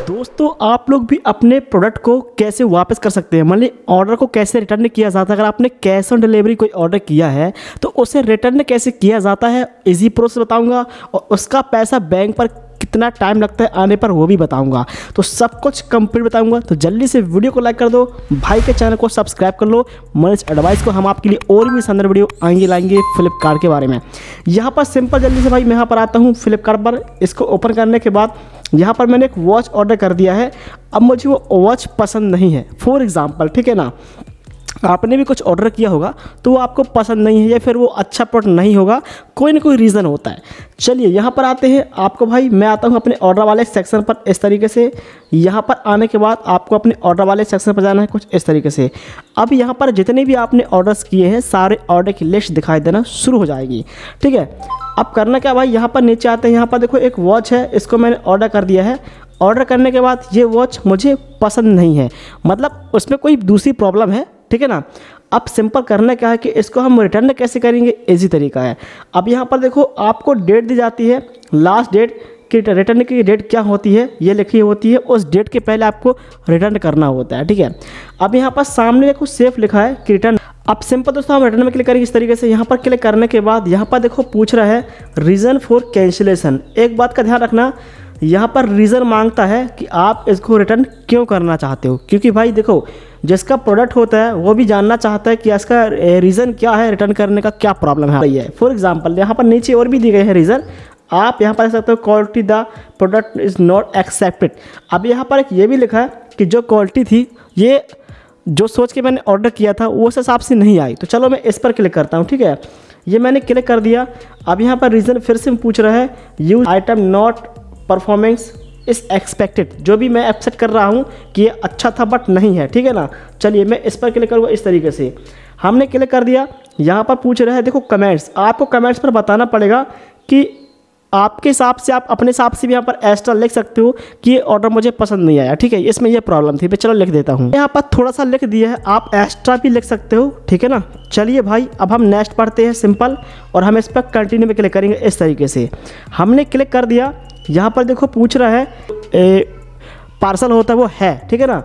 दोस्तों आप लोग भी अपने प्रोडक्ट को कैसे वापस कर सकते हैं, मान ली ऑर्डर को कैसे रिटर्न किया जाता है। अगर आपने कैश ऑन डिलीवरी कोई ऑर्डर किया है तो उसे रिटर्न कैसे किया जाता है, इजी प्रोसेस बताऊंगा। और उसका पैसा बैंक पर कितना टाइम लगता है आने पर वो भी बताऊंगा। तो सब कुछ कंप्लीट बताऊंगा। तो जल्दी से वीडियो को लाइक कर दो, भाई के चैनल को सब्सक्राइब कर लो। मनीष एडवाइस को हम आपके लिए और भी शानदार वीडियो लाएंगे फ्लिपकार्ट के बारे में। यहाँ पर सिंपल जल्दी से भाई मैं यहाँ पर आता हूँ फ्लिपकार्ट पर। इसको ओपन करने के बाद यहाँ पर मैंने एक वॉच ऑर्डर कर दिया है। अब मुझे वो वॉच पसंद नहीं है, फॉर एग्जाम्पल, ठीक है ना। आपने भी कुछ ऑर्डर किया होगा तो वो आपको पसंद नहीं है या फिर वो अच्छा प्रोडक्ट नहीं होगा, कोई ना कोई रीज़न होता है। चलिए यहाँ पर आते हैं। आपको भाई मैं आता हूँ अपने ऑर्डर वाले सेक्शन पर इस तरीके से। यहाँ पर आने के बाद आपको अपने ऑर्डर वाले सेक्शन पर जाना है कुछ इस तरीके से। अब यहाँ पर जितने भी आपने ऑर्डर्स किए हैं सारे ऑर्डर की लिस्ट दिखाई देना शुरू हो जाएगी, ठीक है। अब करना क्या भाई, यहाँ पर नीचे आते हैं। यहाँ पर देखो एक वॉच है, इसको मैंने ऑर्डर कर दिया है। ऑर्डर करने के बाद ये वॉच मुझे पसंद नहीं है, मतलब उसमें कोई दूसरी प्रॉब्लम है, ठीक है ना। अब सिंपल करना क्या है कि इसको हम रिटर्न कैसे करेंगे, इजी तरीका है। अब यहाँ पर देखो आपको डेट दी जाती है, लास्ट डेट कि रिटर्न की डेट क्या होती है ये लिखी होती है। उस डेट के पहले आपको रिटर्न करना होता है, ठीक है। अब यहाँ पर सामने देखो सेफ लिखा है कि रिटर्न। अब सिंपल दोस्तों हम रिटर्न में क्लिक करेंगे इस तरीके से। यहाँ पर क्लिक करने के बाद यहाँ पर देखो पूछ रहा है रीज़न फॉर कैंसिलेशन। एक बात का ध्यान रखना, यहाँ पर रीज़न मांगता है कि आप इसको रिटर्न क्यों करना चाहते हो, क्योंकि भाई देखो जिसका प्रोडक्ट होता है वो भी जानना चाहता है कि इसका रीज़न क्या है, रिटर्न करने का क्या प्रॉब्लम है। फॉर एग्जांपल यहाँ पर नीचे और भी दी गए हैं रीज़न, आप यहाँ पर देख सकते हो quality the product is not accepted. अब यहाँ पर एक ये भी लिखा है कि जो क्वालिटी थी ये जो सोच के मैंने ऑर्डर किया था वो उस हिसाब से नहीं आई। तो चलो मैं इस पर क्लिक करता हूँ, ठीक है। ये मैंने क्लिक कर दिया। अब यहाँ पर रीज़न फिर से पूछ रहा है यूज आइटम नॉट परफॉर्मेंस इस एक्सपेक्टेड। जो भी मैं एक्सेप्ट कर रहा हूँ कि ये अच्छा था बट नहीं है, ठीक है ना। चलिए मैं इस पर क्लिक करूँगा इस तरीके से। हमने क्लिक कर दिया। यहाँ पर पूछ रहा है देखो कमेंट्स, आपको कमेंट्स पर बताना पड़ेगा कि आपके हिसाब से, आप अपने हिसाब से भी यहाँ पर एक्स्ट्रा लिख सकते हो कि ये ऑर्डर मुझे पसंद नहीं आया, ठीक है, इसमें ये प्रॉब्लम थी। मैं चलो लिख देता हूँ। यहाँ पर थोड़ा सा लिख दिया है, आप एक्स्ट्रा भी लिख सकते हो, ठीक है ना। चलिए भाई अब हम नेक्स्ट पढ़ते हैं सिंपल, और हम इस पर कंटिन्यू में क्लिक करेंगे इस तरीके से। हमने क्लिक कर दिया। यहाँ पर देखो पूछ रहा है पार्सल होता है वो है, ठीक है ना।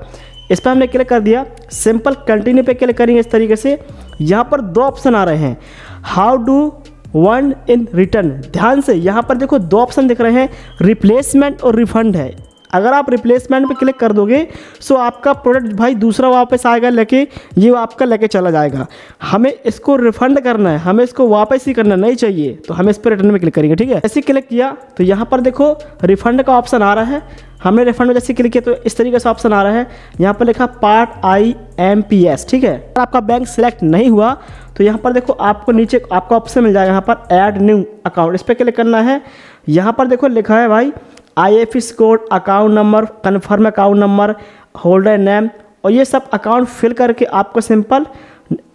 इस पर हमने क्लिक कर दिया। सिंपल कंटिन्यू पे क्लिक करेंगे इस तरीके से। यहाँ पर दो ऑप्शन आ रहे हैं, how do one in return. ध्यान से यहाँ पर देखो दो ऑप्शन दिख रहे हैं, रिप्लेसमेंट और रिफंड है। अगर आप रिप्लेसमेंट पे क्लिक कर दोगे सो आपका प्रोडक्ट भाई दूसरा वापस आएगा लेके, ये आपका लेके चला जाएगा। हमें इसको रिफंड करना है, हमें इसको वापस ही करना नहीं चाहिए, तो हम इस पर रिटर्न में क्लिक करेंगे, ठीक है। ऐसे क्लिक किया तो यहाँ पर देखो रिफंड का ऑप्शन आ रहा है। हमने रिफंड में जैसे क्लिक किया तो इस तरीके से ऑप्शन आ रहा है। यहाँ पर लिखा पार्ट IMPS, ठीक है। अगर आपका बैंक सिलेक्ट नहीं हुआ तो यहाँ पर देखो आपको नीचे आपका ऑप्शन मिल जाएगा, यहाँ पर ऐड न्यू अकाउंट, इस पर क्लिक करना है। यहाँ पर देखो लिखा है भाई IFSC code, account number, confirm account number, holder name, और ये सब अकाउंट फिल करके आपको सिंपल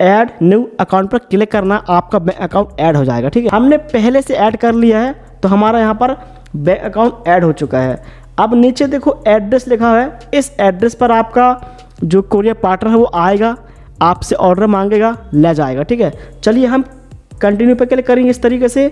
ऐड न्यू अकाउंट पर क्लिक करना, आपका बैंक अकाउंट ऐड हो जाएगा, ठीक है। हमने पहले से ऐड कर लिया है तो हमारा यहाँ पर बैंक अकाउंट ऐड हो चुका है। अब नीचे देखो एड्रेस लिखा है, इस एड्रेस पर आपका जो कोरियर पार्टनर है वो आएगा, आपसे ऑर्डर मांगेगा, ले जाएगा, ठीक है। चलिए हम कंटिन्यू पे क्लिक करेंगे इस तरीके से।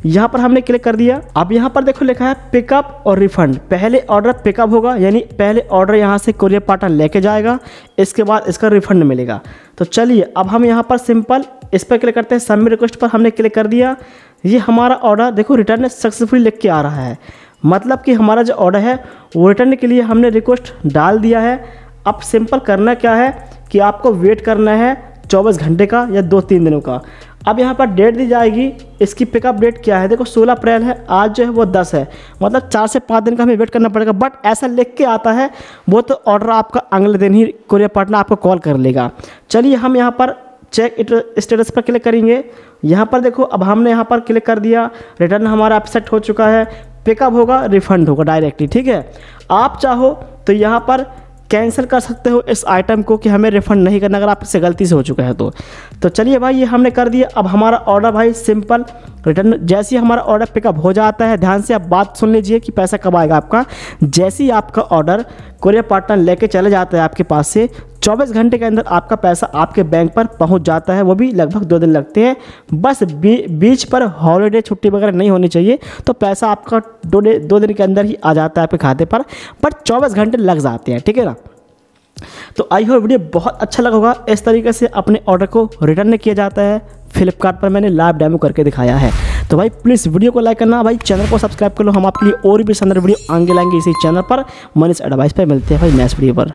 यहाँ पर हमने क्लिक कर दिया। अब यहाँ पर देखो लिखा है पिकअप और रिफंड। पहले ऑर्डर पिकअप होगा, यानी पहले ऑर्डर यहाँ से कोरियर पार्टनर लेके जाएगा, इसके बाद इसका रिफंड मिलेगा। तो चलिए अब हम यहाँ पर सिंपल इस पर क्लिक करते हैं। सबमिट रिक्वेस्ट पर हमने क्लिक कर दिया। ये हमारा ऑर्डर देखो रिटर्न सक्सेसफुली लिख के आ रहा है, मतलब कि हमारा जो ऑर्डर है वो रिटर्न के लिए हमने रिक्वेस्ट डाल दिया है। अब सिंपल करना क्या है कि आपको वेट करना है 24 घंटे का या 2-3 दिनों का। अब यहाँ पर डेट दी जाएगी, इसकी पिकअप डेट क्या है, देखो 16 अप्रैल है, आज जो है वो 10 है, मतलब 4 से 5 दिन का हमें वेट करना पड़ेगा। बट ऐसा लिख के आता है वो तो ऑर्डर आपका अगले दिन ही कोरियर पार्टनर आपको कॉल कर लेगा। चलिए हम यहाँ पर चेक इट स्टेटस पर क्लिक करेंगे। यहाँ पर देखो अब हमने यहाँ पर क्लिक कर दिया, रिटर्न हमारा एक्सेप्ट हो चुका है, पिकअप होगा, रिफंड होगा डायरेक्टली, ठीक है। आप चाहो तो यहाँ पर कैंसिल कर सकते हो इस आइटम को कि हमें रिफंड नहीं करना अगर आपसे गलती से हो चुका है तो चलिए भाई ये हमने कर दिया। अब हमारा ऑर्डर भाई सिंपल रिटर्न, जैसे ही हमारा ऑर्डर पिकअप हो जाता है, ध्यान से आप बात सुन लीजिए कि पैसा कब आएगा आपका। जैसे ही आपका ऑर्डर कोरियर पार्टनर लेके चले जाते हैं आपके पास से, 24 घंटे के अंदर आपका पैसा आपके बैंक पर पहुंच जाता है। वो भी लगभग 2 दिन लगते हैं। बस बीच पर हॉलीडे छुट्टी वगैरह नहीं होनी चाहिए, तो पैसा आपका 2 दिन के अंदर ही आ जाता है आपके खाते पर, बट 24 घंटे लग जाते हैं, ठीक है ना। तो आई होप वीडियो बहुत अच्छा लगा होगा। इस तरीके से अपने ऑर्डर को रिटर्न किया जाता है फ्लिपकार्ट पर, मैंने लाइव डेमो करके दिखाया है। तो भाई प्लीज़ वीडियो को लाइक करना, भाई चैनल को सब्सक्राइब कर लो। हम आपके लिए और भी शानदार वीडियो आगे लाएंगे इसी चैनल पर। मनीष एडवाइस पे मिलते हैं भाई नेक्स्ट वीडियो पर।